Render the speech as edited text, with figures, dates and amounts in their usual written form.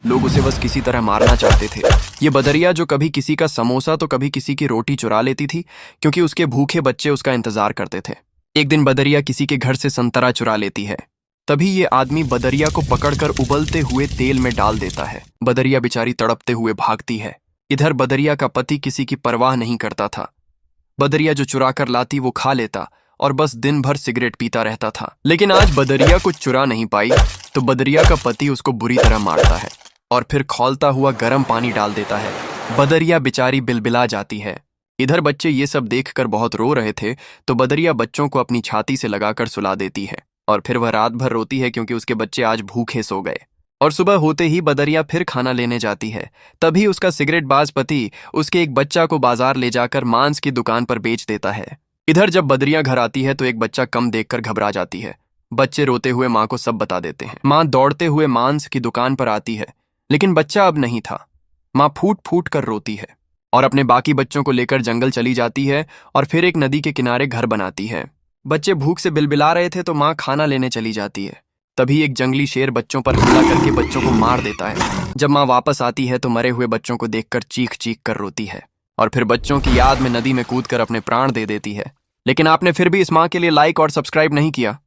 लोग उसे बस किसी तरह मारना चाहते थे। ये बदरिया जो कभी किसी का समोसा तो कभी किसी की रोटी चुरा लेती थी, क्योंकि उसके भूखे बच्चे उसका इंतजार करते थे। एक दिन बदरिया किसी के घर से संतरा चुरा लेती है। तभी ये आदमी बदरिया को पकड़कर उबलते हुए तेल में डाल देता है। बदरिया बेचारी तड़पते हुए भागती है। इधर बदरिया का पति किसी की परवाह नहीं करता था। बदरिया जो चुरा कर लाती वो खा लेता और बस दिन भर सिगरेट पीता रहता था। लेकिन आज बदरिया कुछ चुरा नहीं पाई, तो बदरिया का पति उसको बुरी तरह मारता है और फिर खौलता हुआ गर्म पानी डाल देता है। बदरिया बेचारी बिलबिला जाती है। इधर बच्चे ये सब देखकर बहुत रो रहे थे, तो बदरिया बच्चों को अपनी छाती से लगाकर सुला देती है और फिर वह रात भर रोती है, क्योंकि उसके बच्चे आज भूखे सो गए। और सुबह होते ही बदरिया फिर खाना लेने जाती है। तभी उसका सिगरेट बाज पति उसके एक बच्चा को बाजार ले जाकर मांस की दुकान पर बेच देता है। इधर जब बदरिया घर आती है तो एक बच्चा कम देखकर घबरा जाती है। बच्चे रोते हुए माँ को सब बता देते हैं। माँ दौड़ते हुए मांस की दुकान पर आती है, लेकिन बच्चा अब नहीं था। माँ फूट फूट कर रोती है और अपने बाकी बच्चों को लेकर जंगल चली जाती है और फिर एक नदी के किनारे घर बनाती है। बच्चे भूख से बिलबिला रहे थे, तो माँ खाना लेने चली जाती है। तभी एक जंगली शेर बच्चों पर हमला करके बच्चों को मार देता है। जब माँ वापस आती है तो मरे हुए बच्चों को देखकर चीख चीख कर रोती है और फिर बच्चों की याद में नदी में कूदकर अपने प्राण दे देती है। लेकिन आपने फिर भी इस माँ के लिए लाइक और सब्सक्राइब नहीं किया।